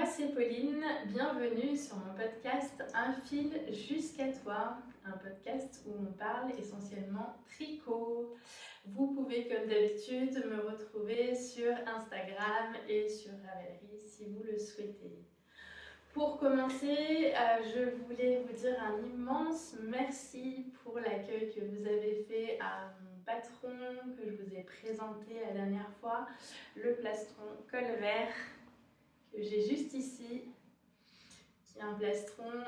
moi c'est Pauline, bienvenue sur mon podcast Un fil jusqu'à toi, un podcast où on parle essentiellement tricot. Vous pouvez comme d'habitude me retrouver sur Instagram et sur Ravelry si vous le souhaitez. Pour commencer, je voulais vous dire un immense merci pour l'accueil que vous avez fait à mon patron que je vous ai présenté la dernière fois, le plastron col vert que j'ai juste ici, qui est un plastron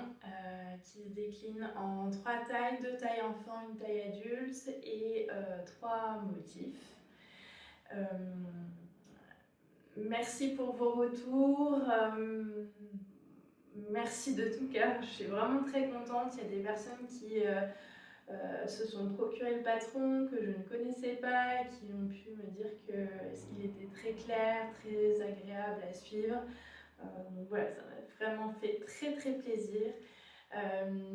qui se décline en 3 tailles, 2 tailles enfant, une taille adulte et 3 motifs. Merci pour vos retours. Merci de tout cœur, je suis vraiment très contente. Il y a des personnes qui se sont procuré le patron que je ne connaissais pas, qui ont pu me dire qu'il était très clair, très agréable à suivre. Donc voilà, ça m'a vraiment fait très très plaisir.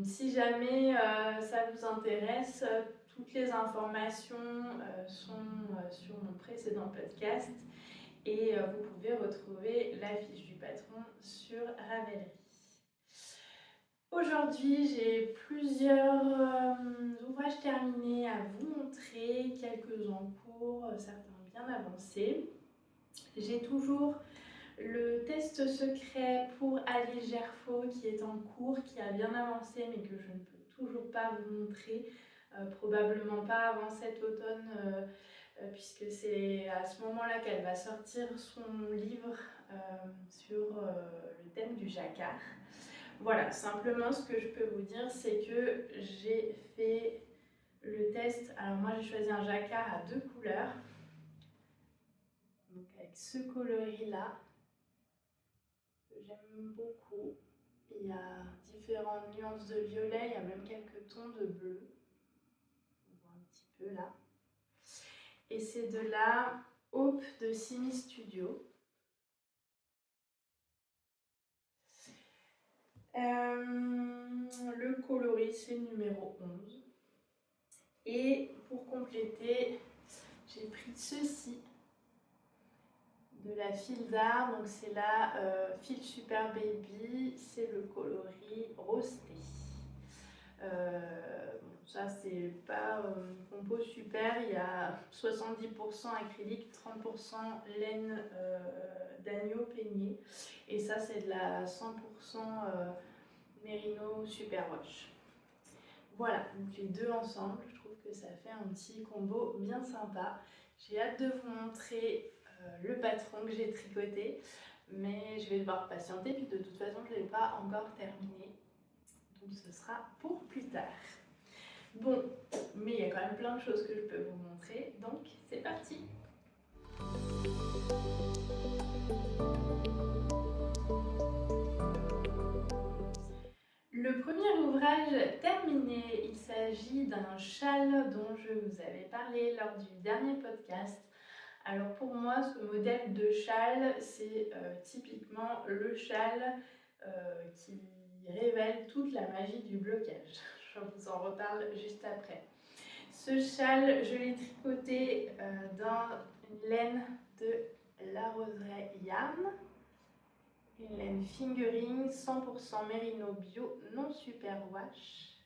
Si jamais ça vous intéresse, toutes les informations sont sur mon précédent podcast et vous pouvez retrouver la fiche du patron sur Ravelry. Aujourd'hui, j'ai plusieurs ouvrages terminés à vous montrer, quelques en cours, certains bien avancés. J'ai toujours le test secret pour Ali Gerfo qui est en cours, qui a bien avancé mais que je ne peux toujours pas vous montrer, probablement pas avant cet automne, puisque c'est à ce moment-là qu'elle va sortir son livre sur le thème du jacquard. Voilà, simplement ce que je peux vous dire, c'est que j'ai fait le test. Alors moi j'ai choisi un jacquard à 2 couleurs, donc avec ce coloris-là, que j'aime beaucoup. Il y a différentes nuances de violet, il y a même quelques tons de bleu. On voit un petit peu là. Et c'est de la Hope de Simi Studio. Le coloris, c'est le numéro 11. Et pour compléter, j'ai pris ceci de la Fil d'Art. Donc c'est la Fil Super Baby, c'est le coloris rosé. Ça c'est pas compo super, il y a 70% acrylique, 30% laine d'agneau peigné, et ça c'est de la 100% Merino Superwash. Voilà, donc les deux ensemble, je trouve que ça fait un petit combo bien sympa. J'ai hâte de vous montrer le patron que j'ai tricoté, mais je vais devoir patienter, puis de toute façon je ne l'ai pas encore terminé, donc ce sera pour plus tard. Bon, mais il y a quand même plein de choses que je peux vous montrer, donc c'est parti! Le premier ouvrage terminé, il s'agit d'un châle dont je vous avais parlé lors du dernier podcast. Alors pour moi, ce modèle de châle, c'est typiquement le châle qui révèle toute la magie du blocage. Je vous en reparle juste après. Ce châle, je l'ai tricoté dans une laine de la roseraie Yarn, une laine fingering 100% Merino bio non superwash,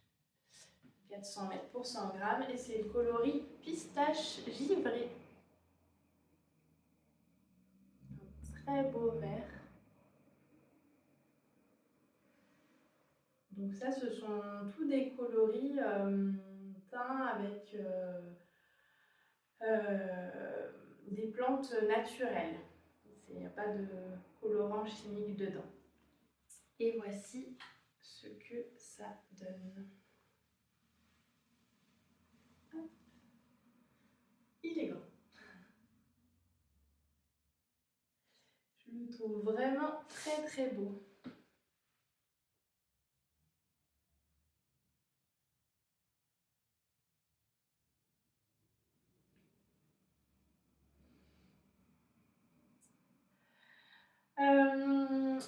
400 mètres pour 100 grammes, et c'est le coloris pistache givré. Un très beau vert. Donc ça, ce sont tous des coloris teints avec des plantes naturelles. Il n'y a pas de colorant chimique dedans. Et voici ce que ça donne. Hop. Il est grand. Je le trouve vraiment très très beau.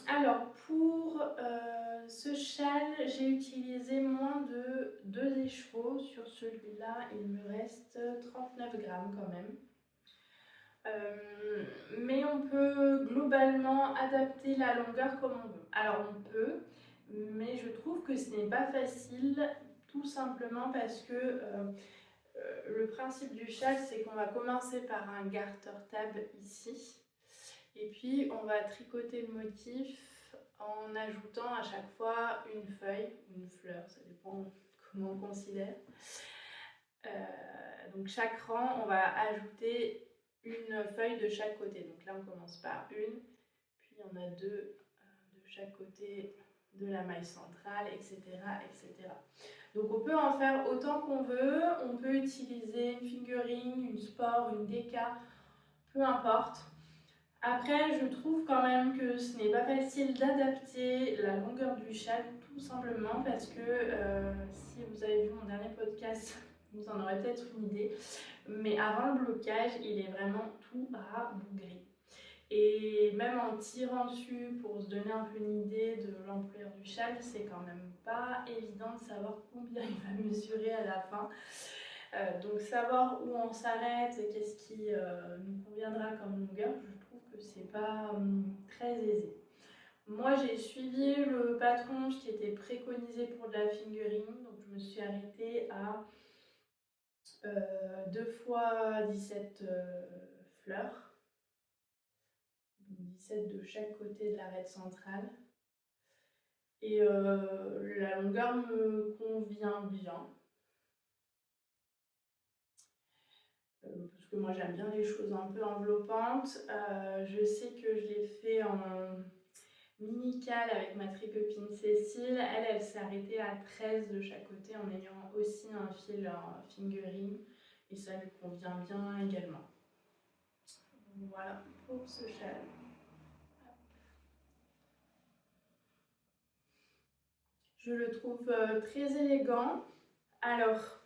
Alors pour ce châle, j'ai utilisé moins de 2 écheveaux. Sur celui-là, il me reste 39 grammes quand même. Mais on peut globalement adapter la longueur comme on veut. Alors on peut, mais je trouve que ce n'est pas facile, tout simplement parce que le principe du châle, c'est qu'on va commencer par un garter-tab ici, et puis on va tricoter le motif en ajoutant à chaque fois une feuille, une fleur, ça dépend comment on considère. Donc chaque rang, on va ajouter une feuille de chaque côté. Donc là, on commence par une, puis il y en a deux de chaque côté de la maille centrale, etc., etc. Donc on peut en faire autant qu'on veut. On peut utiliser une fingering, une sport, une déca, peu importe. Après, je trouve quand même que ce n'est pas facile d'adapter la longueur du châle, tout simplement parce que si vous avez vu mon dernier podcast, vous en aurez peut-être une idée. Mais avant le blocage, il est vraiment tout rabougri. Et même en tirant dessus pour se donner un peu une idée de l'ampleur du châle, c'est quand même pas évident de savoir combien il va mesurer à la fin. Donc savoir où on s'arrête et qu'est-ce qui nous conviendra comme longueur, je trouve que c'est pas très aisé. Moi j'ai suivi le patron qui était préconisé pour de la fingering, donc je me suis arrêtée à 2 fois 17 fleurs, 17 de chaque côté de l'arête centrale. Et la longueur me convient bien. Parce que moi j'aime bien les choses un peu enveloppantes. Je sais que je l'ai fait en mini-cale avec ma tricopine Cécile. Elle s'est arrêtée à 13 de chaque côté en ayant aussi un fil en fingering. Et ça lui convient bien également. Voilà pour ce châle. Je le trouve très élégant. Alors,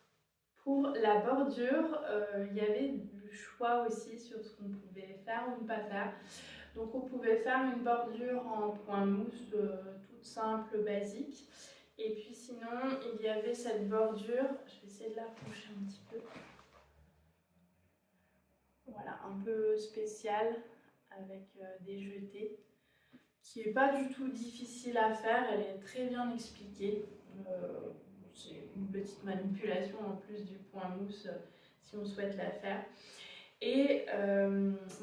pour la bordure, il y avait du choix aussi sur ce qu'on pouvait faire ou ne pas faire. Donc on pouvait faire une bordure en point mousse toute simple, basique. Et puis sinon, il y avait cette bordure, je vais essayer de l'approcher un petit peu. Voilà, un peu spéciale avec des jetés, qui n'est pas du tout difficile à faire, elle est très bien expliquée. C'est une petite manipulation en plus du point mousse si on souhaite la faire. Et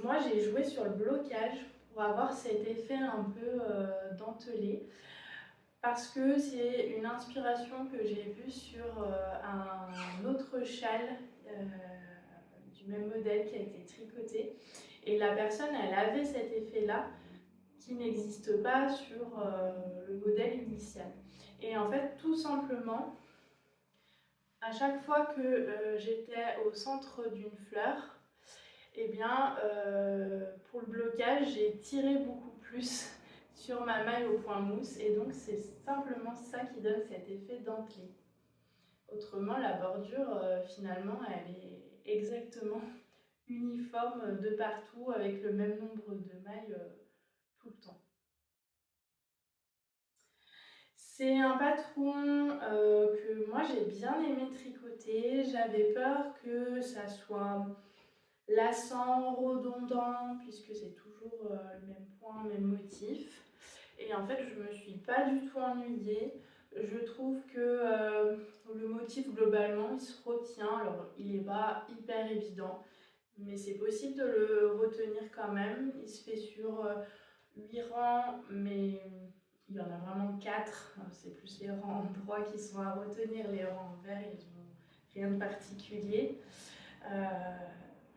moi j'ai joué sur le blocage pour avoir cet effet un peu dentelé, parce que c'est une inspiration que j'ai vue sur un autre châle du même modèle qui a été tricoté. Et la personne, elle avait cet effet-là qui n'existe pas sur le modèle initial. Et en fait, tout simplement, à chaque fois que j'étais au centre d'une fleur, eh bien, pour le blocage, j'ai tiré beaucoup plus sur ma maille au point mousse, et donc c'est simplement ça qui donne cet effet dentelé. Autrement, la bordure, finalement, elle est exactement uniforme de partout, avec le même nombre de mailles tout le temps. C'est un patron que moi j'ai bien aimé tricoter. J'avais peur que ça soit lassant, redondant, puisque c'est toujours le même point, le même motif. Et en fait, je me suis pas du tout ennuyée. Je trouve que le motif globalement, il se retient. Alors, il n'est pas hyper évident, mais c'est possible de le retenir quand même. Il se fait sur 8 rangs, mais il y en a vraiment 4. C'est plus les rangs en droit qui sont à retenir. Les rangs en vert, ils n'ont rien de particulier.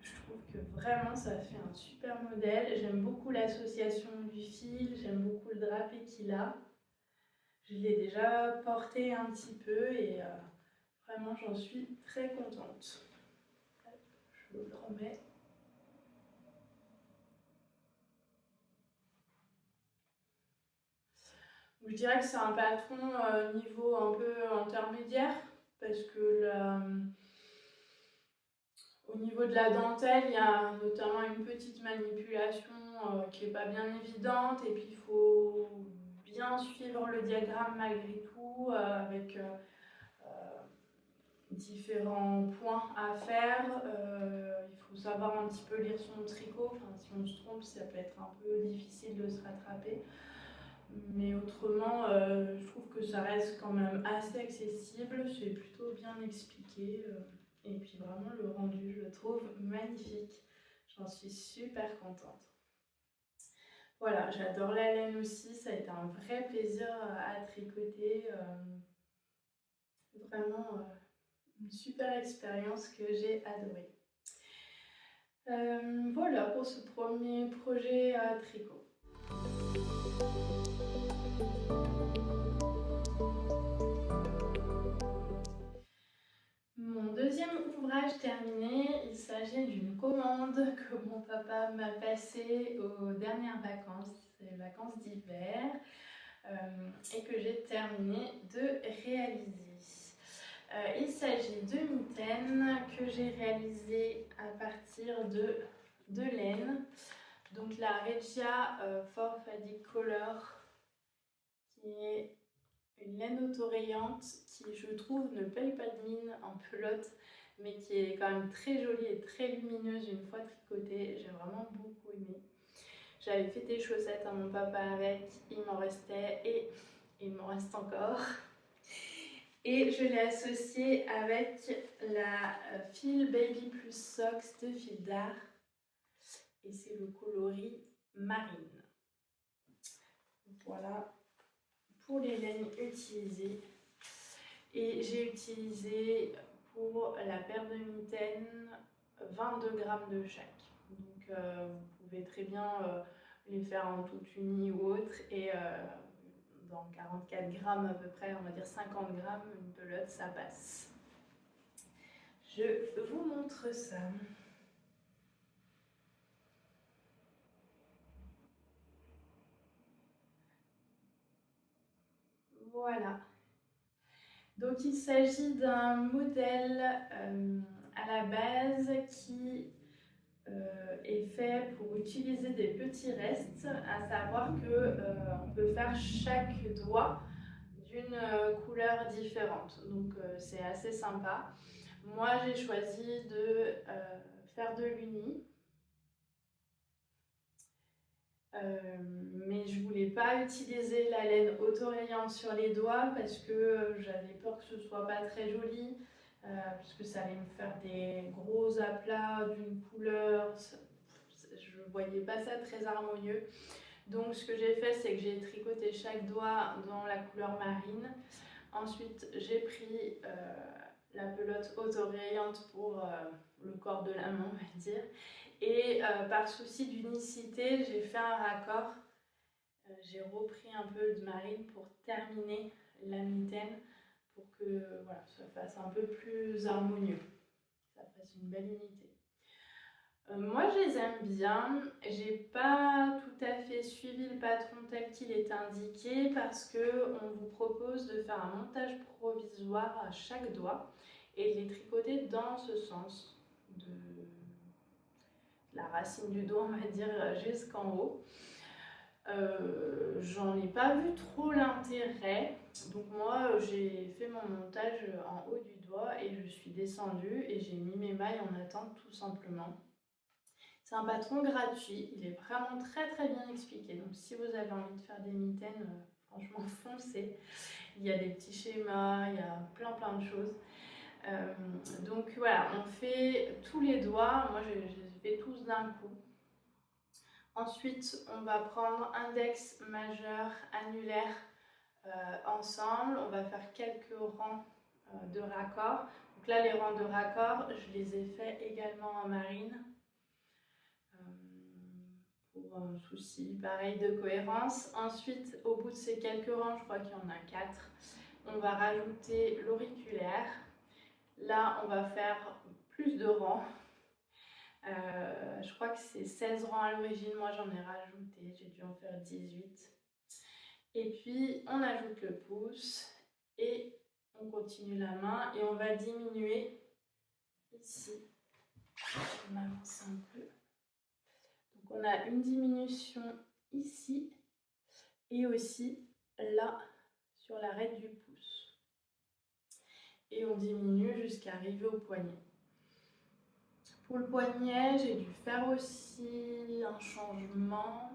Je trouve que vraiment ça fait un super modèle. J'aime beaucoup l'association du fil, j'aime beaucoup le drapé qu'il a. Je l'ai déjà porté un petit peu et vraiment j'en suis très contente. Je le remets. Je dirais que c'est un patron niveau un peu intermédiaire, parce que au niveau de la dentelle, il y a notamment une petite manipulation qui n'est pas bien évidente, et puis il faut bien suivre le diagramme malgré tout, avec différents points à faire. Il faut savoir un petit peu lire son tricot. Enfin, si on se trompe, ça peut être un peu difficile de se rattraper. Mais autrement, je trouve que ça reste quand même assez accessible, c'est plutôt bien expliqué. Et puis vraiment, le rendu, je le trouve magnifique. J'en suis super contente. Voilà, j'adore la laine aussi, ça a été un vrai plaisir à tricoter. Vraiment une super expérience que j'ai adorée. Voilà pour ce premier projet à tricot. Mon deuxième ouvrage terminé, il s'agit d'une commande que mon papa m'a passée aux dernières vacances, les vacances d'hiver, et que j'ai terminé de réaliser. Il s'agit de mitaines que j'ai réalisées à partir de laine, donc la Regia For Fabric Color, qui est une laine autorayante qui, je trouve, ne paye pas de mine en pelote, mais qui est quand même très jolie et très lumineuse une fois tricotée. J'ai vraiment beaucoup aimé. J'avais fait des chaussettes à mon papa avec, il m'en restait et il m'en reste encore. Et je l'ai associée avec la Fil Baby Plus Socks de Fil d'Art. Et c'est le coloris marine. Voilà pour les laines utilisées. Et j'ai utilisé pour la paire de mitaines 22 grammes de chaque. Donc vous pouvez très bien les faire en toute unie ou autre. Et dans 44 grammes à peu près, on va dire 50 grammes, une pelote, ça passe. Je vous montre ça. Voilà. Donc il s'agit d'un modèle à la base qui est fait pour utiliser des petits restes, à savoir que on peut faire chaque doigt d'une couleur différente. Donc c'est assez sympa. Moi j'ai choisi de faire de l'uni. Mais je voulais pas utiliser la laine autorayante sur les doigts parce que j'avais peur que ce soit pas très joli, parce que ça allait me faire des gros aplats d'une couleur. Je voyais pas ça très harmonieux. Donc ce que j'ai fait, c'est que j'ai tricoté chaque doigt dans la couleur marine. Ensuite, j'ai pris la pelote autorayante pour le corps de la main, on va dire. Et par souci d'unicité, j'ai fait un raccord. J'ai repris un peu de marine pour terminer la mitaine, pour que voilà, ça fasse un peu plus harmonieux, ça fasse une belle unité. Moi je les aime bien, j'ai pas tout à fait suivi le patron tel qu'il est indiqué parce que on vous propose de faire un montage provisoire à chaque doigt et de les tricoter dans ce sens, de la racine du doigt on va dire jusqu'en haut. J'en ai pas vu trop l'intérêt, donc moi j'ai fait mon montage en haut du doigt et je suis descendue et j'ai mis mes mailles en attente tout simplement. C'est un patron gratuit, il est vraiment très bien expliqué, donc si vous avez envie de faire des mitaines, franchement foncez. Il y a des petits schémas, il y a plein de choses. Donc voilà, on fait tous les doigts, moi je les fais tous d'un coup. Ensuite, on va prendre index, majeur, annulaire ensemble. On va faire quelques rangs de raccords. Donc là, les rangs de raccords, je les ai faits également en marine. Pour un souci pareil de cohérence. Ensuite, au bout de ces quelques rangs, je crois qu'il y en a 4, on va rajouter l'auriculaire. Là, on va faire plus de rangs. Je crois que c'est 16 rangs à l'origine, moi j'en ai rajouté, j'ai dû en faire 18. Et puis on ajoute le pouce et on continue la main et on va diminuer ici. On avance un peu. Donc on a une diminution ici et aussi là sur l'arête du pouce. Et on diminue jusqu'à arriver au poignet. Pour le poignet, j'ai dû faire aussi un changement.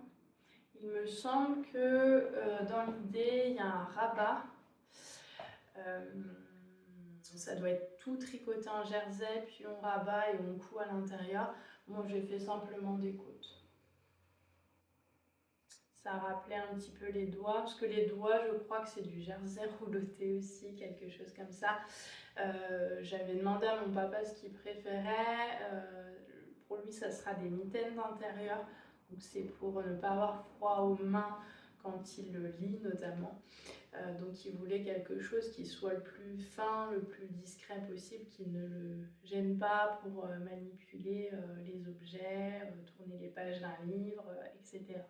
Il me semble que dans l'idée, il y a un rabat. Ça doit être tout tricoté en jersey, puis on rabat et on coud à l'intérieur. Moi, j'ai fait simplement des côtes. Ça rappelait un petit peu les doigts, parce que les doigts, je crois que c'est du jersey rouloté aussi, quelque chose comme ça. J'avais demandé à mon papa ce qu'il préférait. Pour lui, ça sera des mitaines d'intérieur. Donc c'est pour ne pas avoir froid aux mains quand il le lit notamment. Donc il voulait quelque chose qui soit le plus fin, le plus discret possible, qui ne le gêne pas pour manipuler les objets, tourner les pages d'un livre, etc.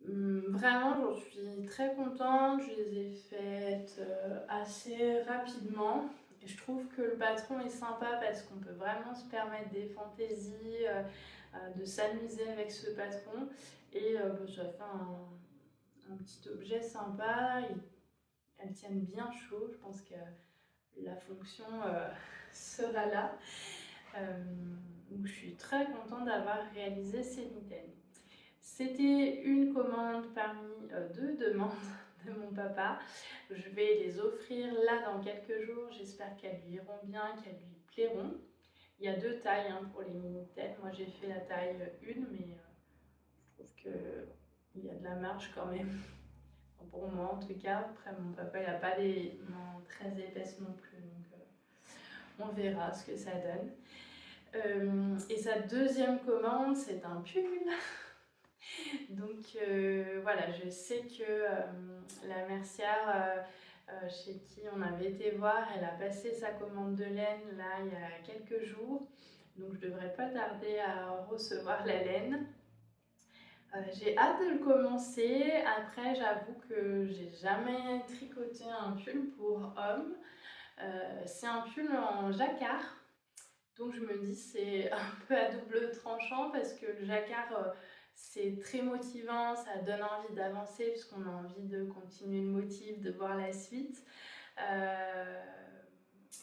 Vraiment, j'en suis très contente. Je les ai faites assez rapidement. Et je trouve que le patron est sympa parce qu'on peut vraiment se permettre des fantaisies, de s'amuser avec ce patron. Et ça fait un petit objet sympa. Elles tiennent bien chaud. Je pense que la fonction sera là. Donc je suis très contente d'avoir réalisé ces mitaines. C'était une commande parmi deux demandes de mon papa. Je vais les offrir là dans quelques jours. J'espère qu'elles lui iront bien, qu'elles lui plairont. Il y a deux tailles pour les mini-têtes. Moi j'ai fait la taille 1, mais je trouve qu'il y a de la marge quand même. Pour moi en tout cas. Après mon papa il n'a pas des mains très épaisses non plus. Donc on verra ce que ça donne. Et sa deuxième commande, c'est un pull. Donc voilà, je sais que la mercière chez qui on avait été voir, elle a passé sa commande de laine là il y a quelques jours. Donc je devrais pas tarder à recevoir la laine. J'ai hâte de le commencer. Après, j'avoue que j'ai jamais tricoté un pull pour homme. C'est un pull en jacquard. Donc je me dis c'est un peu à double tranchant parce que le jacquard c'est très motivant, ça donne envie d'avancer puisqu'on a envie de continuer le motif, de voir la suite.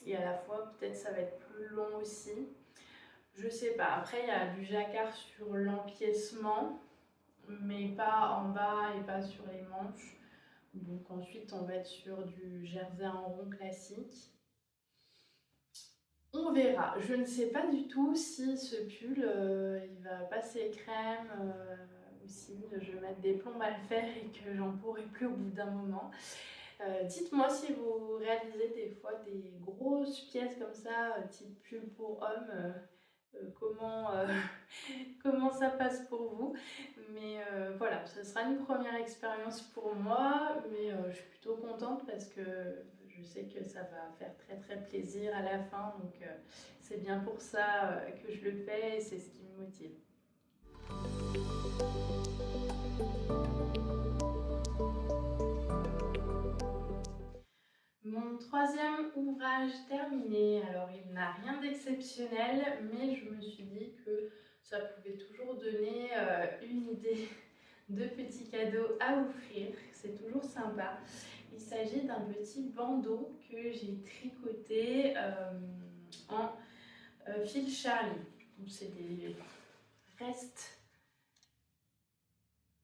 Et à la fois peut-être ça va être plus long aussi. Je sais pas. Après il y a du jacquard sur l'empiècement mais pas en bas et pas sur les manches. Donc ensuite on va être sur du jersey en rond classique. On verra. Je ne sais pas du tout si ce pull, il va passer crème ou si je vais mettre des plombs à le faire et que j'en pourrai plus au bout d'un moment. Dites-moi si vous réalisez des fois des grosses pièces comme ça, type pull pour homme, comment ça passe pour vous. Mais voilà, ce sera une première expérience pour moi, mais je suis plutôt contente parce que je sais que ça va faire très très plaisir à la fin, donc c'est bien pour ça que je le fais et c'est ce qui me motive. Mon troisième ouvrage terminé, alors il n'a rien d'exceptionnel, mais je me suis dit que ça pouvait toujours donner une idée de petits cadeaux à offrir, c'est toujours sympa. Il s'agit d'un petit bandeau que j'ai tricoté en fil Charlie. C'est des restes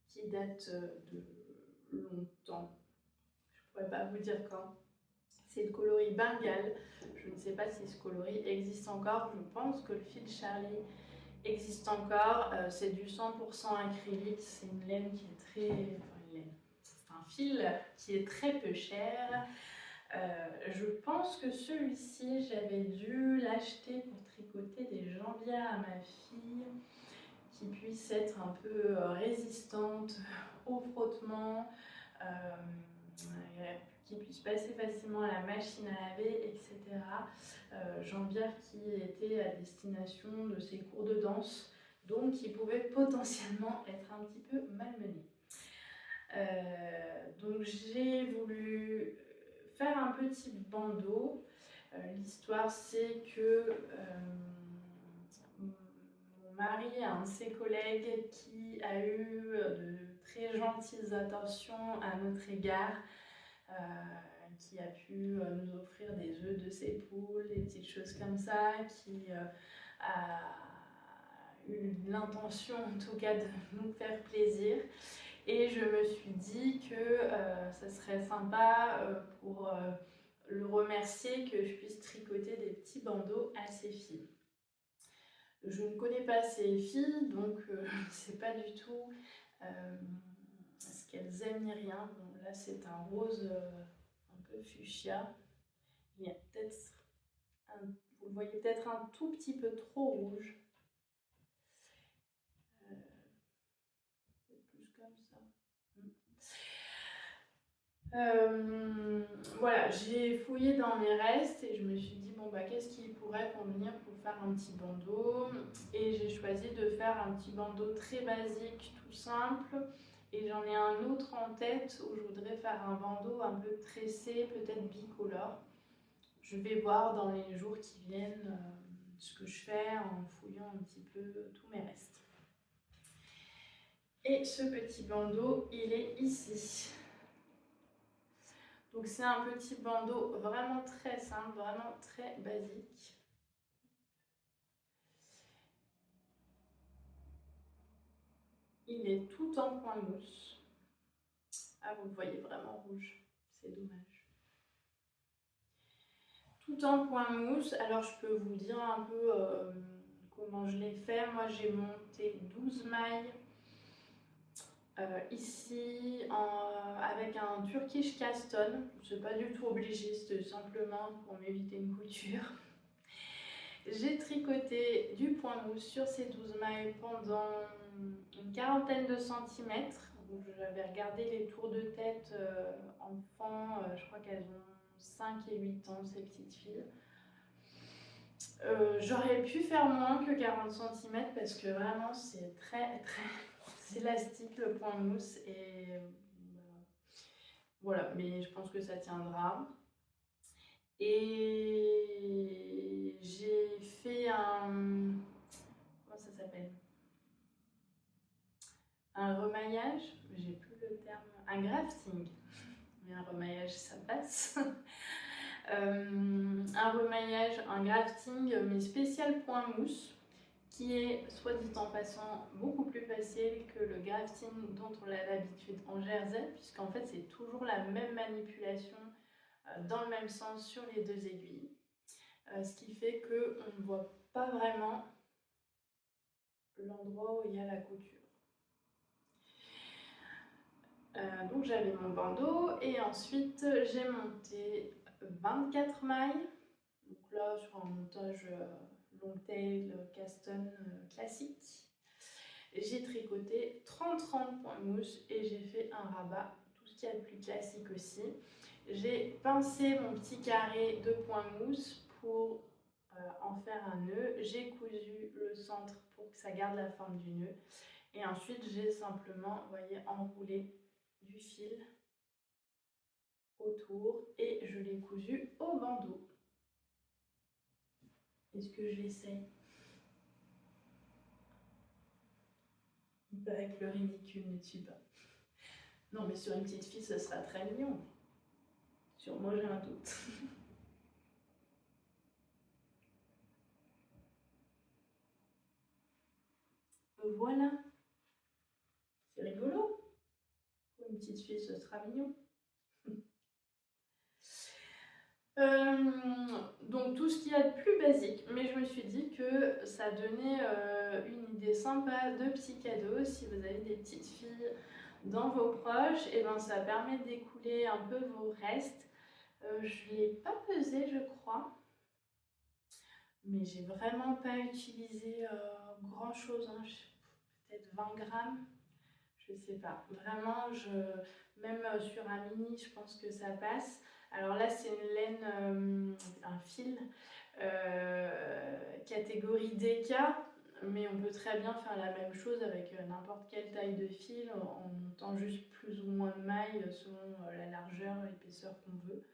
qui datent de longtemps, je ne pourrais pas vous dire quand. C'est le coloris Bengale. Je ne sais pas si ce coloris existe encore. Je pense que le fil Charlie existe encore. C'est du 100% acrylique. C'est une laine qui est très... Enfin, une laine. C'est un fil qui est très peu cher. Je pense que celui-ci, j'avais dû l'acheter pour tricoter des jambières à ma fille qui puissent être un peu résistantes au frottement. Qui puisse passer facilement à la machine à laver, etc. Jambière qui était à destination de ses cours de danse, donc qui pouvait potentiellement être un petit peu malmené. Donc j'ai voulu faire un petit bandeau. L'histoire c'est que mon mari a un de ses collègues qui a eu de très gentilles attentions à notre égard, qui a pu nous offrir des œufs de ses poules, des petites choses comme ça, qui a eu l'intention en tout cas de nous faire plaisir. Et je me suis dit que ça serait sympa pour le remercier que je puisse tricoter des petits bandeaux à ses filles. Je ne connais pas ses filles, donc je ne sais pas du tout ce qu'elles aiment ni rien. Bon, là c'est un rose un peu fuchsia. Il y a peut-être vous le voyez peut-être un tout petit peu trop rouge. Peut-être plus comme ça. Voilà, j'ai fouillé dans mes restes et je me suis dit bon bah qu'est-ce qui pourrait convenir pour faire un petit bandeau, et j'ai choisi de faire un petit bandeau très basique, tout simple, et j'en ai un autre en tête où je voudrais faire un bandeau un peu tressé, peut-être bicolore. Je vais voir dans les jours qui viennent ce que je fais en fouillant un petit peu tous mes restes. Et ce petit bandeau, il est ici. Donc c'est un petit bandeau vraiment très simple, vraiment très basique. Il est tout en point mousse. Ah, vous le voyez vraiment rouge, c'est dommage. Tout en point mousse. Alors je peux vous dire un peu comment je l'ai fait. Moi j'ai monté 12 mailles ici avec un Turkish Caston. Je ne suis pas du tout obligée, c'était simplement pour m'éviter une couture. J'ai tricoté du point mousse sur ces 12 mailles pendant une quarantaine de centimètres. J'avais regardé les tours de tête enfants, je crois qu'elles ont 5 et 8 ans, ces petites filles. J'aurais pu faire moins que 40 cm parce que vraiment c'est très élastique le point mousse, et voilà, mais je pense que ça tiendra. Et j'ai fait un... comment ça s'appelle? Un remaillage, j'ai plus le terme, un grafting, mais un remaillage ça passe. Un remaillage, un grafting, mais spécial point mousse, qui est, soit dit en passant, beaucoup plus facile que le grafting dont on a l'habitude en jersey, puisqu'en fait c'est toujours la même manipulation dans le même sens sur les deux aiguilles, ce qui fait qu'on ne voit pas vraiment l'endroit où il y a la couture. Donc j'avais mon bandeau et ensuite j'ai monté 24 mailles. Donc là sur un montage long tail Caston classique. J'ai tricoté 30 points mousse et j'ai fait un rabat, tout ce qu'il y a de plus classique aussi. J'ai pincé mon petit carré de points mousse pour en faire un nœud. J'ai cousu le centre pour que ça garde la forme du nœud. Et ensuite j'ai simplement, vous voyez, enroulé du fil autour et je l'ai cousu au bandeau. Est-ce que je l'essaye? Il paraît que le ridicule ne tue pas. Non, mais sur une petite fille, ce sera très mignon. Sur moi, j'ai un doute. Voilà. C'est rigolo. Pour une petite fille, ce sera mignon. Donc tout ce qu'il y a de plus basique, mais je me suis dit que ça donnait une idée sympa de petits cadeaux. Si vous avez des petites filles dans vos proches, et ben ça permet d'écouler un peu vos restes. Je ne l'ai pas pesé, je crois, mais j'ai vraiment pas utilisé grand chose, hein. Peut-être 20 grammes, je sais pas. Vraiment, même sur un mini, je pense que ça passe. Alors là, c'est une laine, un fil catégorie DK, mais on peut très bien faire la même chose avec n'importe quelle taille de fil en montant juste plus ou moins de mailles selon la largeur et l'épaisseur qu'on veut.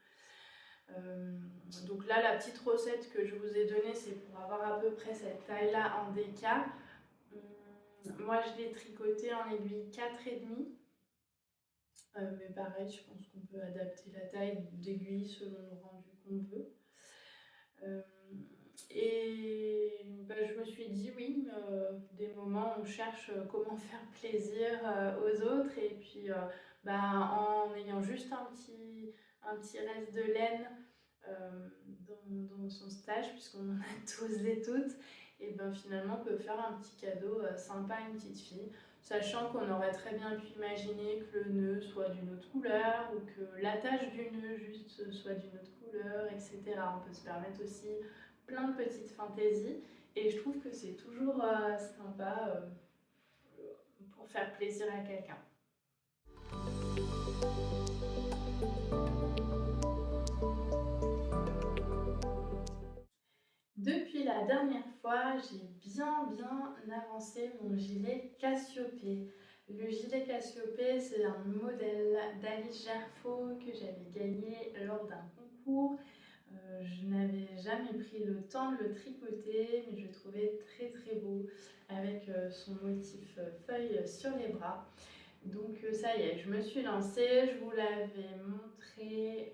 Donc là, la petite recette que je vous ai donnée, c'est pour avoir à peu près cette taille-là en DK. Moi, je l'ai tricoté en aiguille 4,5. Mais pareil, je pense qu'on peut adapter la taille d'aiguille selon le rendu qu'on veut. Et je me suis dit oui, des moments on cherche comment faire plaisir aux autres et puis en ayant juste un petit reste de laine dans son stage, puisqu'on en a tous et toutes, et finalement on peut faire un petit cadeau sympa à une petite fille, sachant qu'on aurait très bien pu imaginer que le nœud soit d'une autre couleur ou que l'attache du nœud juste soit d'une autre couleur, etc. On peut se permettre aussi plein de petites fantaisies et je trouve que c'est toujours sympa pour faire plaisir à quelqu'un. Depuis la dernière fois, j'ai bien avancé mon gilet Cassiopée. Le gilet Cassiopée, c'est un modèle d'Alice Gerfaud que j'avais gagné lors d'un concours. Je n'avais jamais pris le temps de le tricoter, mais je le trouvais très beau avec son motif feuille sur les bras. Donc ça y est, je me suis lancée, je vous l'avais montré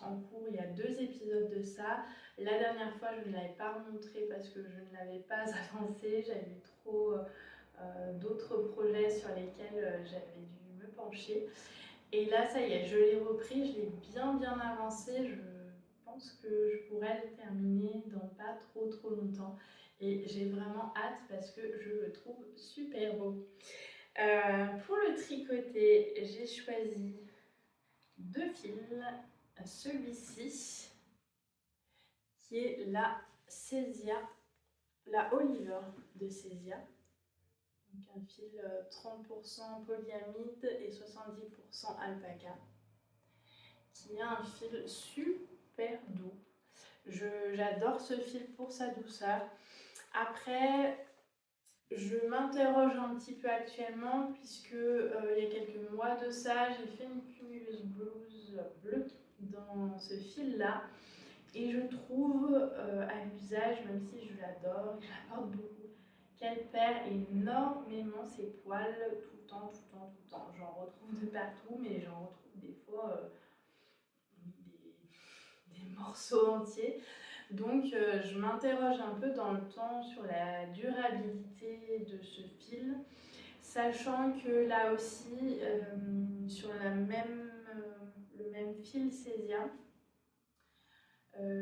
en cours il y a 2 épisodes de ça. La dernière fois, je ne l'avais pas montré parce que je ne l'avais pas avancé, j'avais trop d'autres projets sur lesquels j'avais dû me pencher. Et là, ça y est, je l'ai repris, je l'ai bien avancé, je pense que je pourrais le terminer dans pas trop longtemps. Et j'ai vraiment hâte parce que je le trouve super beau. Pour le tricoter, j'ai choisi 2 fils. Celui-ci, qui est la Césia, la Oliver de Césia. Donc un fil 30% polyamide et 70% alpaca, qui est un fil super doux. J'adore ce fil pour sa douceur. Après, je m'interroge un petit peu actuellement puisque il y a quelques mois de ça, j'ai fait une cumuleuse blouse bleue dans ce fil-là et je trouve à l'usage, même si je l'adore et que je la porte beaucoup, qu'elle perd énormément ses poils tout le temps. J'en retrouve de partout, mais j'en retrouve des fois des morceaux entiers. Donc je m'interroge un peu dans le temps sur la durabilité de ce fil, sachant que là aussi, sur le même fil Césia,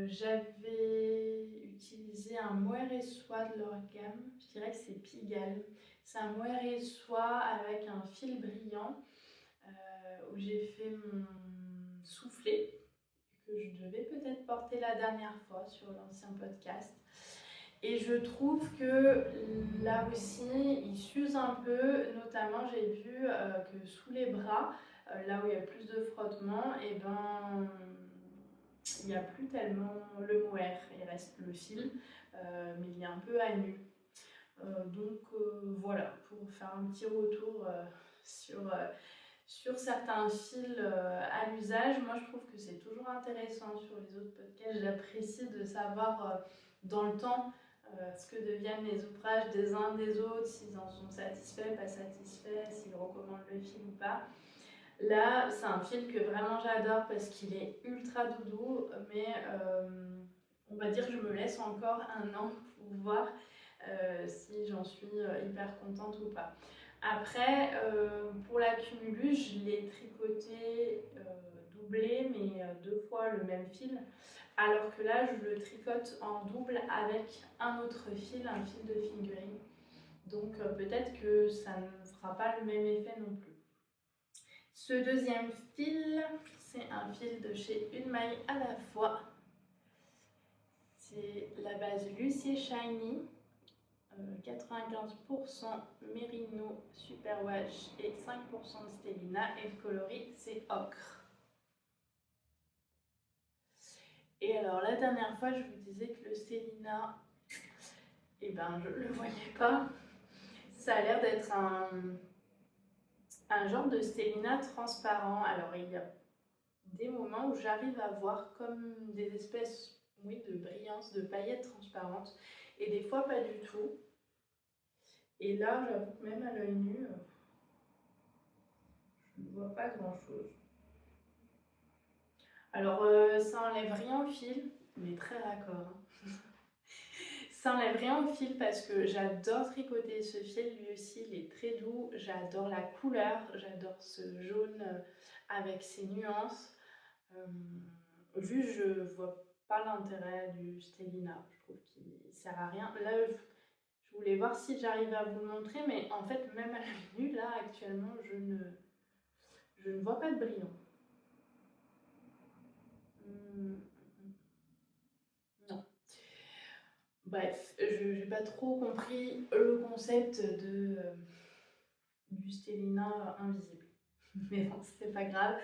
j'avais utilisé un mohair et soie de leur gamme, je dirais que c'est Pigalle. C'est un mohair et soie avec un fil brillant où j'ai fait mon soufflet que je devais peut-être porter la dernière fois sur l'ancien podcast. Et je trouve que là aussi, il s'use un peu, notamment j'ai vu que sous les bras, là où il y a plus de frottement, et il n'y a plus tellement le mohair, il reste le fil, mais il est un peu à nu. Donc voilà, pour faire un petit retour sur certains fils à l'usage. Moi, je trouve que c'est toujours intéressant sur les autres podcasts. J'apprécie de savoir dans le temps ce que deviennent les ouvrages des uns des autres, s'ils en sont satisfaits, pas satisfaits, s'ils recommandent le fil ou pas. Là, c'est un fil que vraiment j'adore parce qu'il est ultra doudou, mais on va dire que je me laisse encore un an pour voir si j'en suis hyper contente ou pas. Après, pour la cumulus, je l'ai tricoté doublé, mais 2 fois le même fil. Alors que là, je le tricote en double avec un autre fil, un fil de fingering. Donc peut-être que ça ne fera pas le même effet non plus. Ce deuxième fil, c'est un fil de chez Une Maille à la fois. C'est la base Lucie Shiny. 95% Merino Superwash et 5% de Stellina, et le coloris c'est ocre. Et alors la dernière fois je vous disais que le Stellina, je ne le voyais pas. Ça a l'air d'être un genre de Stellina transparent. Alors il y a des moments où j'arrive à voir comme des espèces de brillance, de paillettes transparentes, et des fois pas du tout. Et là, j'avoue que même à l'œil nu, Je ne vois pas grand chose. Alors ça enlève rien au fil, mais très raccord. Hein. Ça enlève rien au fil parce que j'adore tricoter ce fil, lui aussi il est très doux, j'adore la couleur, j'adore ce jaune avec ses nuances. Juste je vois pas l'intérêt du Stellina, je trouve qu'il sert à rien. Là je voulais voir si j'arrivais à vous le montrer, mais en fait même à l'œil nu là actuellement je ne vois pas de brillant. Non. Bref, je n'ai pas trop compris le concept du Stellina invisible. Mais bon, c'est pas grave.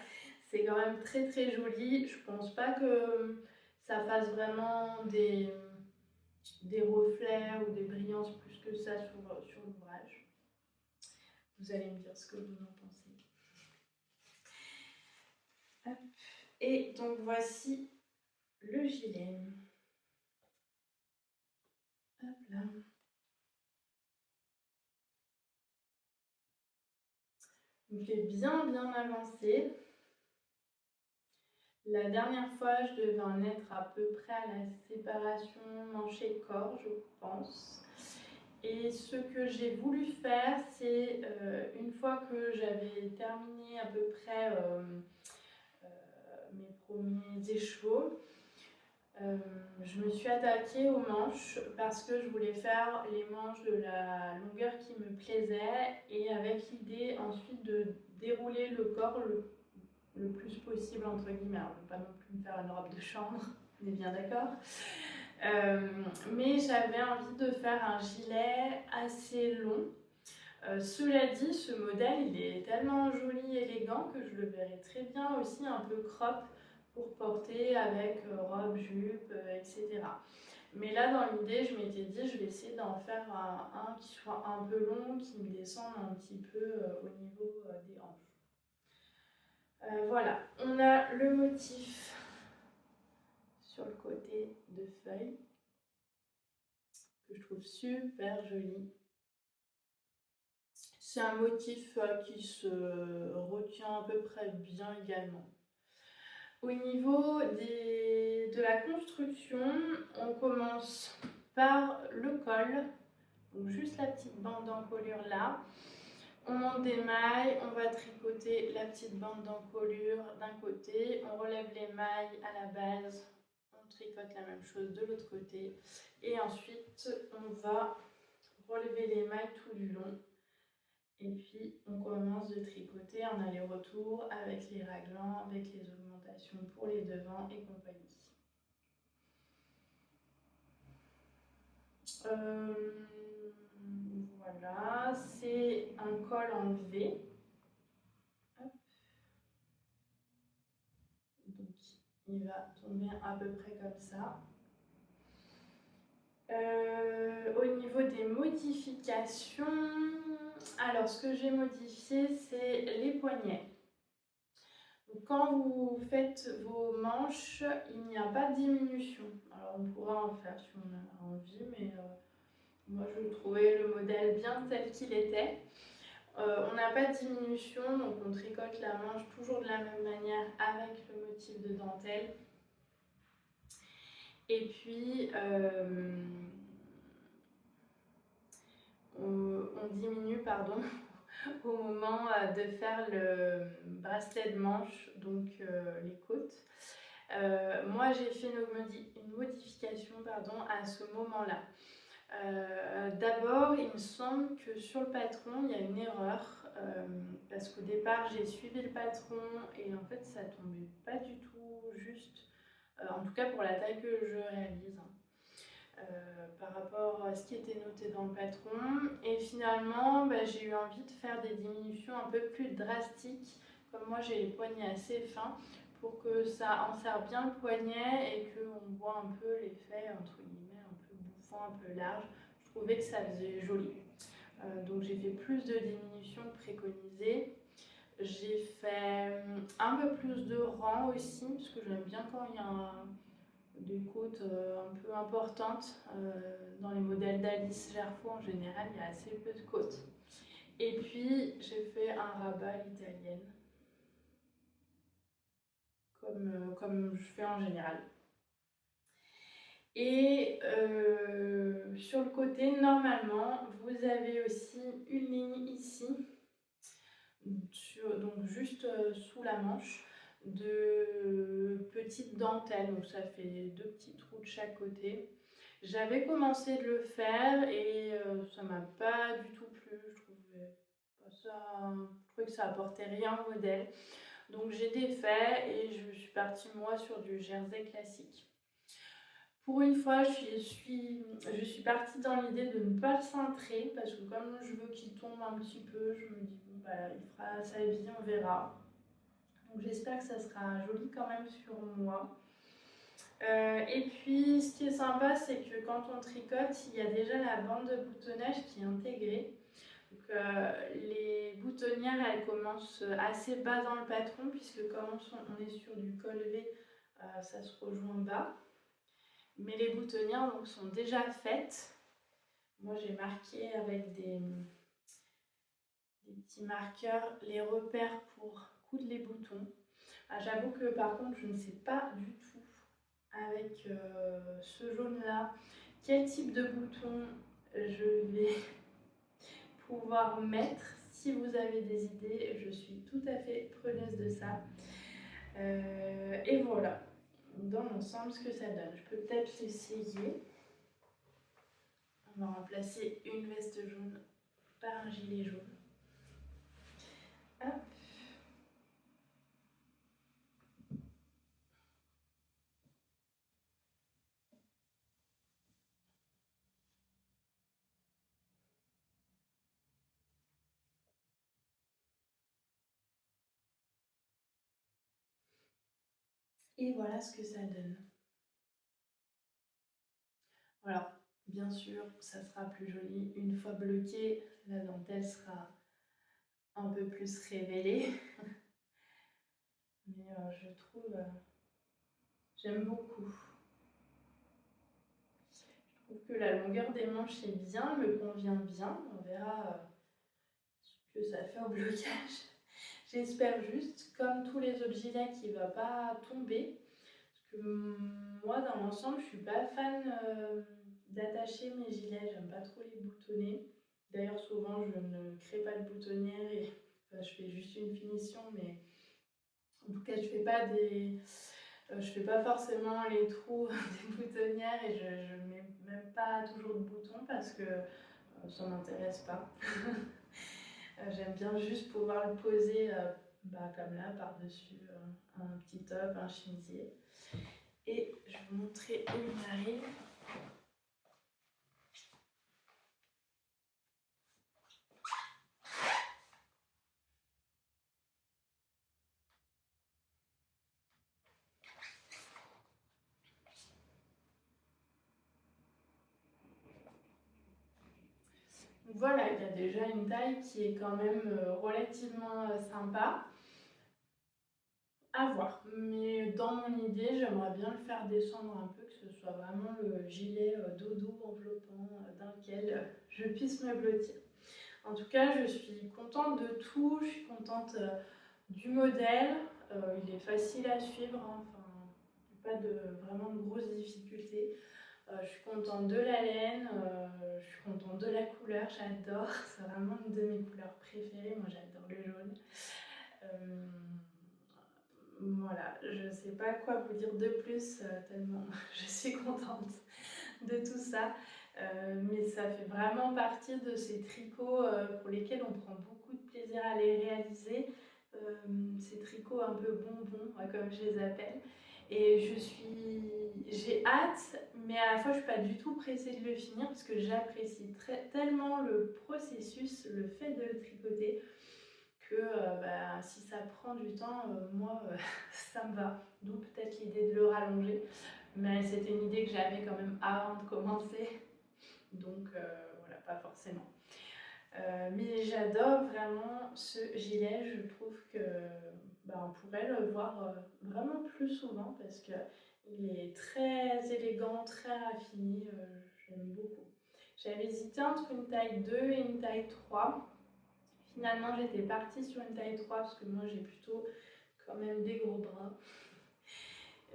C'est quand même très très joli. Je pense pas que ça fasse vraiment des reflets ou des brillances plus que ça sur l'ouvrage. Vous allez me dire ce que vous en pensez. Hop. Et donc voici le gilet. Hop là. Donc il est bien avancé. La dernière fois, je devais en être à peu près à la séparation manche-corps, je pense. Et ce que j'ai voulu faire, c'est une fois que j'avais terminé à peu près mes premiers écheveaux, je me suis attaquée aux manches parce que je voulais faire les manches de la longueur qui me plaisait et avec l'idée ensuite de dérouler le corps le plus possible entre guillemets. Alors, je ne veux pas non plus me faire une robe de chambre, on est bien d'accord. Mais j'avais envie de faire un gilet assez long. Cela dit, ce modèle il est tellement joli, élégant que je le verrais très bien aussi un peu crop pour porter avec robe, jupe, etc. Mais là dans l'idée, je m'étais dit je vais essayer d'en faire un qui soit un peu long, qui me descende un petit peu au niveau des hanches. Voilà, on a le motif sur le côté de feuille que je trouve super joli. C'est un motif qui se retient à peu près bien également. Au niveau de la construction, on commence par le col, donc juste la petite bande d'encolure là. On monte des mailles, on va tricoter la petite bande d'encolure d'un côté, on relève les mailles à la base, on tricote la même chose de l'autre côté et ensuite on va relever les mailles tout du long et puis on commence de tricoter en aller-retour avec les raglans, avec les augmentations pour les devants et compagnie. Voilà, c'est un col en V. Hop. Donc il va tomber à peu près comme ça. Au niveau des modifications, alors ce que j'ai modifié, c'est les poignets. Donc, quand vous faites vos manches, il n'y a pas de diminution. Alors on pourra en faire si on a envie, mais moi je trouvais le modèle bien tel qu'il était. On n'a pas de diminution, donc on tricote la manche toujours de la même manière avec le motif de dentelle. Et puis on diminue au moment de faire le bracelet de manche, donc les côtes. Moi j'ai fait une modification à ce moment-là. D'abord, il me semble que sur le patron, il y a une erreur parce qu'au départ, j'ai suivi le patron et en fait, ça tombait pas du tout juste, en tout cas pour la taille que je réalise, par rapport à ce qui était noté dans le patron. Et finalement, j'ai eu envie de faire des diminutions un peu plus drastiques, comme moi j'ai les poignets assez fins, pour que ça enserre bien le poignet et qu'on voit un peu l'effet entre guillemets un peu bouffant, un peu large. Je trouvais que ça faisait joli. Donc j'ai fait plus de diminutions préconisées. J'ai fait un peu plus de rang aussi, parce que j'aime bien quand il y a des côtes un peu importantes. Dans les modèles d'Alice Gerfo, en général, il y a assez peu de côtes. Et puis j'ai fait un rabat à l'italienne. comme je fais en général. Et sur le côté, normalement, vous avez aussi une ligne ici, donc juste sous la manche, de petites dentelles. Donc ça fait 2 petits trous de chaque côté. J'avais commencé de le faire et ça m'a pas du tout plu. Je trouvais que ça apportait rien au modèle. Donc j'ai défait et je suis partie moi sur du jersey classique. Pour une fois, je suis partie dans l'idée de ne pas le cintrer parce que comme je veux qu'il tombe un petit peu, je me dis bon bah il fera sa vie, on verra. Donc j'espère que ça sera joli quand même sur moi. Et puis ce qui est sympa, c'est que quand on tricote, il y a déjà la bande de boutonnage qui est intégrée. Donc, les boutonnières, elles commencent assez bas dans le patron puisque comme on est sur du col V, ça se rejoint bas. Mais les boutonnières donc, sont déjà faites. Moi, j'ai marqué avec des petits marqueurs les repères pour coudre les boutons. Ah, j'avoue que par contre, je ne sais pas du tout avec ce jaune-là quel type de bouton je vais pouvoir mettre. Si vous avez des idées, je suis tout à fait preneuse de ça. Et voilà, dans l'ensemble, ce que ça donne. Je peux peut-être l'essayer. On va remplacer une veste jaune par un gilet jaune. Hop. Et voilà ce que ça donne. Alors, bien sûr, ça sera plus joli. Une fois bloqué, la dentelle sera un peu plus révélée. Mais je trouve, j'aime beaucoup. Je trouve que la longueur des manches est bien, me convient bien. On verra ce que ça fait au blocage. J'espère juste, comme tous les autres gilets, qu'il ne va pas tomber. Parce que moi, dans l'ensemble, je ne suis pas fan d'attacher mes gilets. J'aime pas trop les boutonner. D'ailleurs, souvent, je ne crée pas de boutonnière et je fais juste une finition, mais en tout cas, je fais pas forcément les trous des boutonnières et je mets même pas toujours de boutons parce que ça m'intéresse pas. J'aime bien juste pouvoir le poser comme là, par-dessus un petit top, un chemisier. Et je vais vous montrer où il arrive. Voilà, il y a déjà une taille qui est quand même relativement sympa. À voir, mais dans mon idée, j'aimerais bien le faire descendre un peu, que ce soit vraiment le gilet dodo enveloppant dans lequel je puisse me blottir. En tout cas, je suis contente de tout, je suis contente du modèle, il est facile à suivre, hein, enfin, pas vraiment de grosses difficultés. Je suis contente de la laine, je suis contente de la couleur, j'adore, c'est vraiment une de mes couleurs préférées, moi j'adore le jaune. Voilà, je ne sais pas quoi vous dire de plus, tellement je suis contente de tout ça. Mais ça fait vraiment partie de ces tricots pour lesquels on prend beaucoup de plaisir à les réaliser. Ces tricots un peu bonbons, comme je les appelle. Et j'ai hâte, mais à la fois je ne suis pas du tout pressée de le finir parce que j'apprécie tellement le processus, le fait de le tricoter, que si ça prend du temps, moi, ça me va. D'où peut-être l'idée de le rallonger. Mais c'était une idée que j'avais quand même avant de commencer. Donc voilà, pas forcément. Mais j'adore vraiment ce gilet. Je trouve que on pourrait le voir vraiment plus souvent parce qu'il est très élégant, très raffiné. J'aime beaucoup. J'avais hésité entre une taille 2 et une taille 3. Finalement, j'étais partie sur une taille 3 parce que moi, j'ai plutôt quand même des gros bras.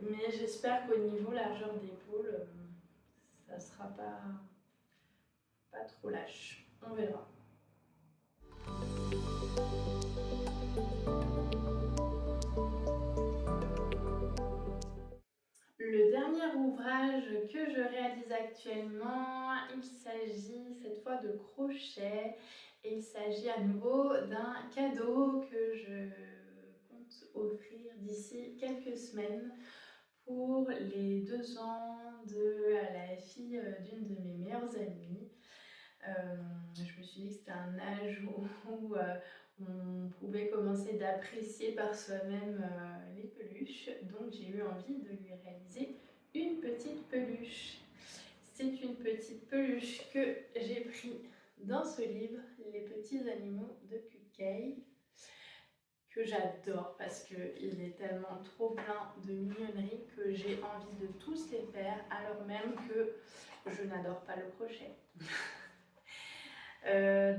Mais j'espère qu'au niveau largeur d'épaule, ça sera pas trop lâche. On verra. Le dernier ouvrage que je réalise actuellement, il s'agit cette fois de crochet et il s'agit à nouveau d'un cadeau que je compte offrir d'ici quelques semaines pour les 2 ans de la fille d'une de mes meilleures amies. Je me suis dit que c'était un âge où on pouvait commencer d'apprécier par soi-même les peluches. Donc j'ai eu envie de lui réaliser une petite peluche. C'est une petite peluche que j'ai pris dans ce livre, Les petits animaux de Cuquet, que j'adore parce qu'il est tellement trop plein de mignonneries que j'ai envie de tous les faire alors même que je n'adore pas le crochet.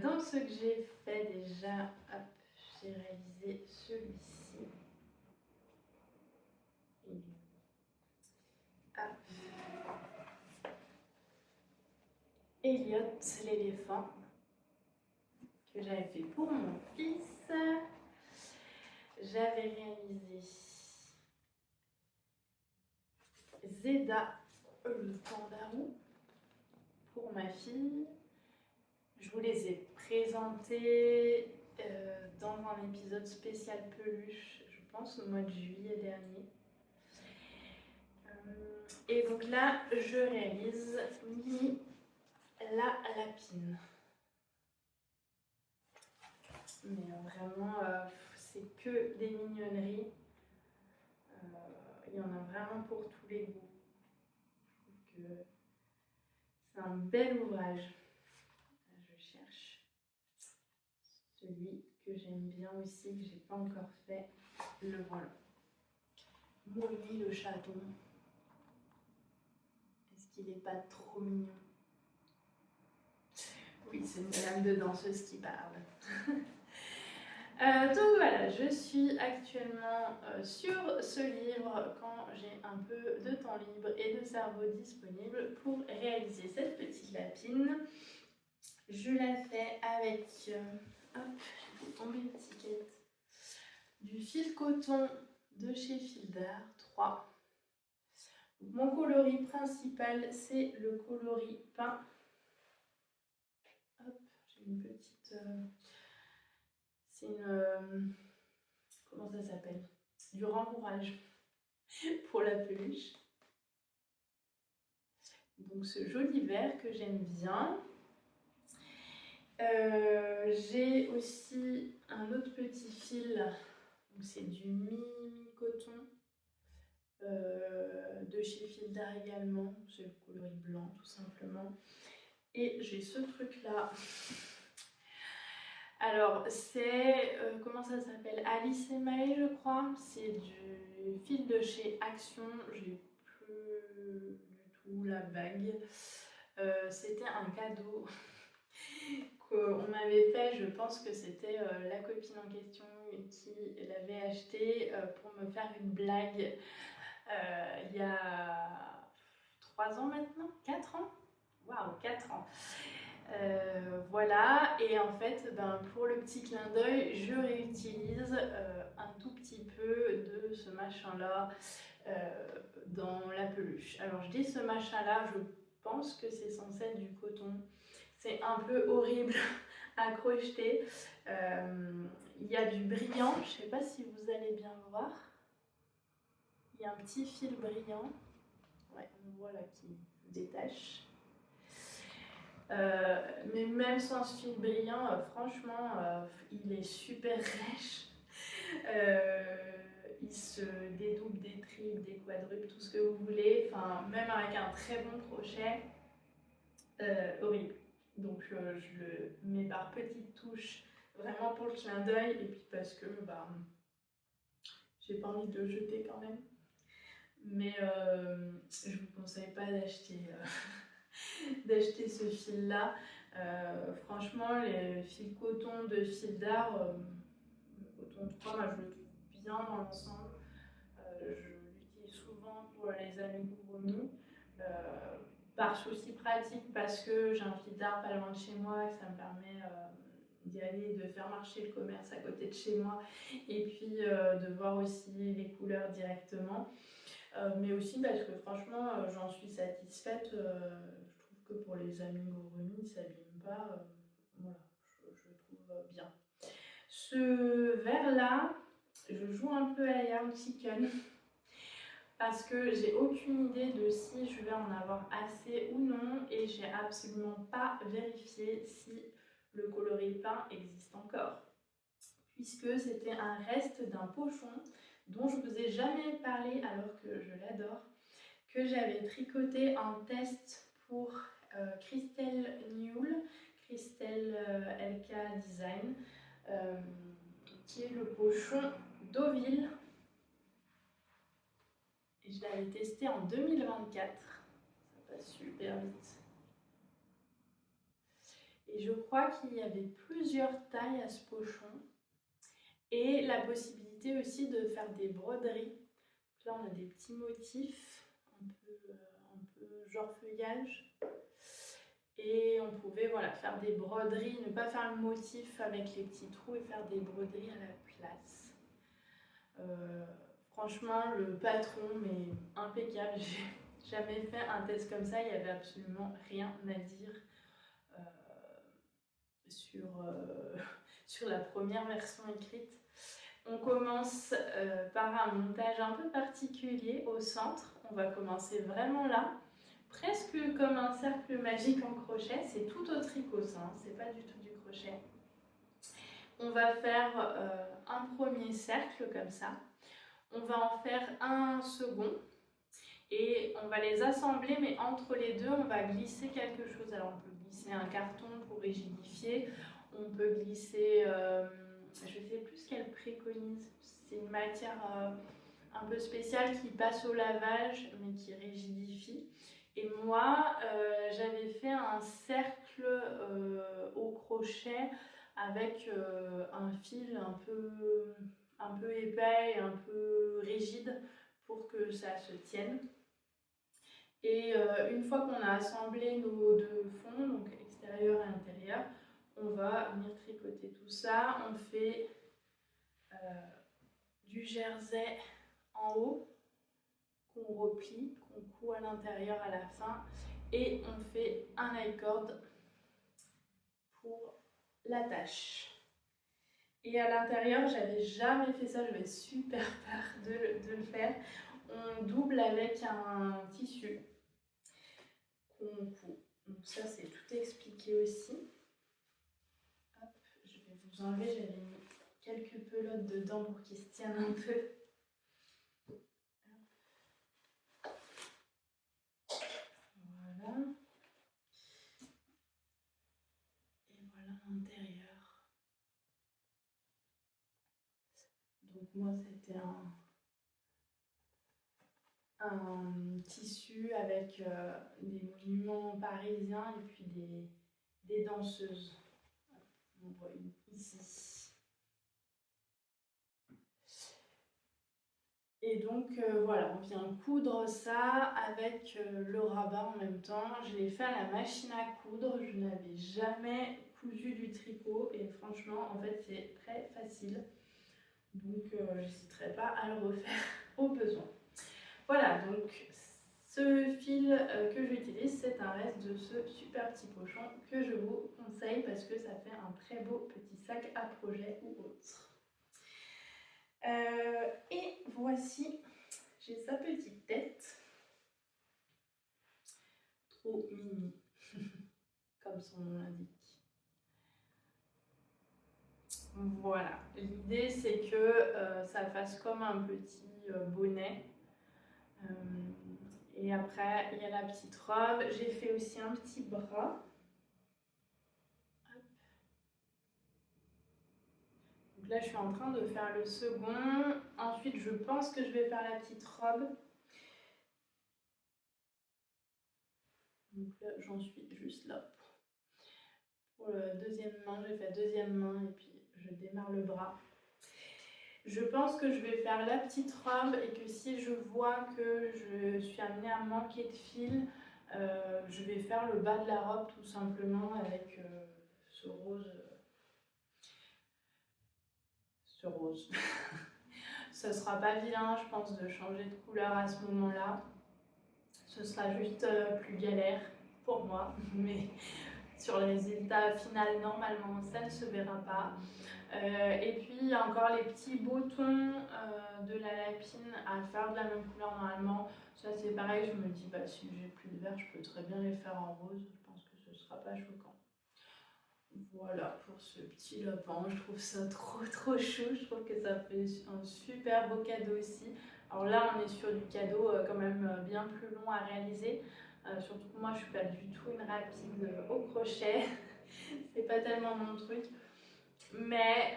Dans ce que j'ai fait déjà, hop, j'ai réalisé celui-ci. Elliot, l'éléphant, que j'avais fait pour mon fils. J'avais réalisé Zeda, le kangaroo, pour ma fille. Je vous les ai présentés dans un épisode spécial peluche, je pense au mois de juillet dernier. Et donc là, je réalise Mimi la lapine. Mais vraiment, c'est que des mignonneries. Il y en a vraiment pour tous les goûts. Je trouve que c'est un bel ouvrage. Je cherche celui que j'aime bien aussi, que j'ai pas encore fait. Le voilà. Molly le chaton. Est-ce qu'il n'est pas trop mignon? Oui, c'est une dame de danseuse qui parle. Donc voilà, je suis actuellement sur ce livre quand j'ai un peu de temps libre et de cerveau disponible pour réaliser cette petite lapine. Je la fais avec, hop, j'ai fait tomber l'étiquette, du fil coton de chez Fil d'Art 3. Mon coloris principal, c'est le coloris peint. Hop, j'ai une petite... c'est une... comment ça s'appelle? Du rembourrage pour la peluche. Donc ce joli vert que j'aime bien. J'ai aussi un autre petit fil, c'est du mi-coton de chez Fil d'Art également, c'est le coloris blanc tout simplement. Et j'ai ce truc là. Alors c'est, comment ça s'appelle, Alice et Maë je crois, c'est du fil de chez Action, j'ai plus du tout la bague. C'était un cadeau qu'on m'avait fait, je pense que c'était la copine en question qui l'avait acheté pour me faire une blague il y a 3 ans maintenant, 4 ans. Waouh, 4 ans. Voilà, et en fait, pour le petit clin d'œil, je réutilise un tout petit peu de ce machin-là dans la peluche. Alors je dis ce machin-là, je pense que c'est censé être du coton. C'est un peu horrible à crocheter. Il y a du brillant, je ne sais pas si vous allez bien voir. Il y a un petit fil brillant, ouais, on voit là qui détache. Mais même sans ce fil brillant, franchement, il est super rêche. Il se dédouble, détriple, déquadruple, tout ce que vous voulez. Enfin, même avec un très bon crochet, horrible. Donc je le mets par petites touches, vraiment pour le clin d'œil, et puis parce que j'ai pas envie de le jeter quand même. Mais je vous conseille pas d'acheter d'acheter ce fil là. Franchement, les fils coton de Fil d'Art, le coton 3, moi je le trouve bien dans l'ensemble. Je l'utilise souvent pour les amigurumis. Par souci pratique, parce que j'ai un fitard pas loin de chez moi et que ça me permet d'y aller, de faire marcher le commerce à côté de chez moi et puis de voir aussi les couleurs directement. Mais aussi parce que franchement, j'en suis satisfaite. Je trouve que pour les amigurumis, ils ne s'abîment pas. Voilà, je trouve bien. Ce vert-là, je joue un peu à Yarn Chicken parce que j'ai aucune idée de si je vais en avoir assez ou non et j'ai absolument pas vérifié si le coloris peint existe encore, puisque c'était un reste d'un pochon dont je vous ai jamais parlé alors que je l'adore, que j'avais tricoté en test pour Christelle Newell, Christelle LK Design, qui est le pochon Deauville. Et je l'avais testé en 2024. Ça passe super vite. Et je crois qu'il y avait plusieurs tailles à ce pochon. Et la possibilité aussi de faire des broderies. Là, on a des petits motifs, un peu genre feuillage. Et on pouvait voilà, faire des broderies, ne pas faire le motif avec les petits trous et faire des broderies à la place. Franchement, le patron, mais impeccable. J'ai jamais fait un test comme ça, il n'y avait absolument rien à dire sur la première version écrite. On commence par un montage un peu particulier au centre. On va commencer vraiment là, presque comme un cercle magique en crochet. C'est tout au tricot ça, hein, c'est pas du tout du crochet. On va faire un premier cercle comme ça. On va en faire un second et on va les assembler, mais entre les deux, on va glisser quelque chose. Alors on peut glisser un carton pour rigidifier, on peut glisser, je ne sais plus ce qu'elle préconise, c'est une matière un peu spéciale qui passe au lavage, mais qui rigidifie. Et moi, j'avais fait un cercle au crochet avec un fil un peu épais et un peu rigide pour que ça se tienne. Et une fois qu'on a assemblé nos deux fonds, donc extérieur et intérieur, on va venir tricoter tout ça. On fait du jersey en haut, qu'on replie, qu'on coud à l'intérieur à la fin, et on fait un I-cord pour l'attache. Et à l'intérieur, j'avais jamais fait ça, j'avais super peur de le faire. On double avec un tissu qu'on coud. Donc ça, c'est tout expliqué aussi. Hop, je vais vous enlever, j'avais mis quelques pelotes dedans pour qu'ils se tiennent un peu. Voilà. Et voilà l'intérieur. Donc moi, c'était un tissu avec des monuments parisiens et puis des danseuses. On voit ici. Et donc voilà, on vient coudre ça avec le rabat en même temps. Je l'ai fait à la machine à coudre, je n'avais jamais cousu du tricot et franchement en fait c'est très facile. Donc je n'hésiterai pas à le refaire au besoin. Voilà, donc ce fil que j'utilise, c'est un reste de ce super petit pochon que je vous conseille parce que ça fait un très beau petit sac à projet ou autre. Et voici, j'ai sa petite tête, trop mini, comme son nom l'indique. Voilà, l'idée c'est que ça fasse comme un petit bonnet. Et après, il y a la petite robe. J'ai fait aussi un petit bras. Hop. Donc là, je suis en train de faire le second. Ensuite, je pense que je vais faire la petite robe. Donc là, j'en suis juste là. Pour la deuxième main, j'ai fait la deuxième main et puis je démarre le bras. Je pense que je vais faire la petite robe et que si je vois que je suis amenée à manquer de fil, je vais faire le bas de la robe tout simplement avec ce rose. Ce rose. Ce sera pas vilain, je pense, de changer de couleur à ce moment-là. Ce sera juste plus galère pour moi, mais sur le résultat final, normalement, ça ne se verra pas. Et puis, il y a encore les petits boutons de la lapine à faire de la même couleur normalement. Ça, c'est pareil, je me dis, bah, si j'ai plus de vert, je peux très bien les faire en rose. Je pense que ce sera pas choquant. Voilà pour ce petit lapin, je trouve ça trop chou, je trouve que ça fait un super beau cadeau aussi. Alors là on est sur du cadeau quand même bien plus long à réaliser, surtout que moi je suis pas du tout une rapide au crochet, c'est pas tellement mon truc, mais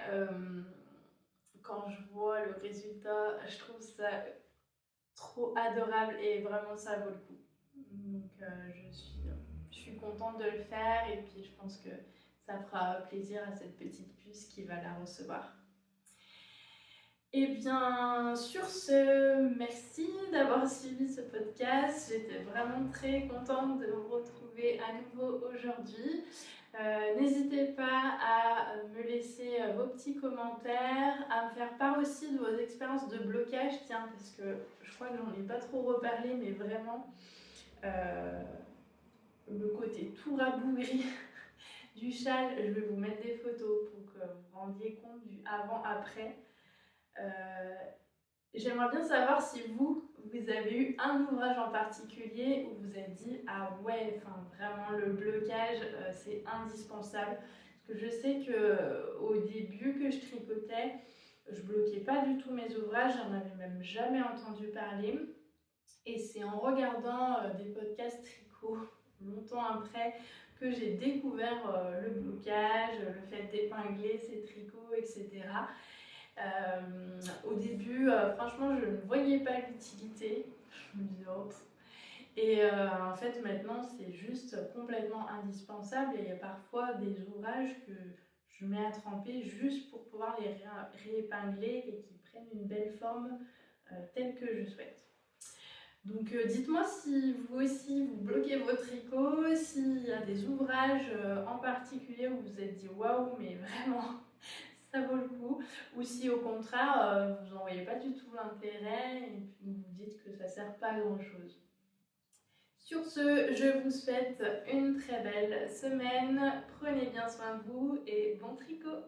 quand je vois le résultat, je trouve ça trop adorable et vraiment ça vaut le coup. Donc je suis contente de le faire et puis je pense que ça fera plaisir à cette petite puce qui va la recevoir. Et bien sur ce, merci d'avoir suivi ce podcast. J'étais vraiment très contente de vous retrouver à nouveau aujourd'hui. N'hésitez pas à me laisser vos petits commentaires, à me faire part aussi de vos expériences de blocage, tiens, parce que je crois que j'en ai pas trop reparlé, mais vraiment, le côté tout rabougri du châle, je vais vous mettre des photos pour que vous vous rendiez compte du avant-après. J'aimerais bien savoir si vous avez eu un ouvrage en particulier où vous vous êtes dit ah ouais, enfin vraiment le blocage c'est indispensable. Parce que je sais que au début que je tricotais, je bloquais pas du tout mes ouvrages, j'en avais même jamais entendu parler. Et c'est en regardant des podcasts tricot longtemps après que j'ai découvert le blocage, le fait d'épingler ses tricots, etc. Au début, franchement, je ne voyais pas l'utilité. Je me disais, oh. Et en fait, maintenant, c'est juste complètement indispensable. Et il y a parfois des ouvrages que je mets à tremper juste pour pouvoir les réépingler et qu'ils prennent une belle forme telle que je souhaite. Donc dites-moi si vous aussi vous bloquez vos tricots, s'il y a des ouvrages en particulier où vous vous êtes dit waouh, mais vraiment ça vaut le coup, ou si au contraire vous n'en voyez pas du tout l'intérêt et puis vous vous dites que ça sert pas à grand chose. Sur ce, je vous souhaite une très belle semaine, prenez bien soin de vous et bon tricot!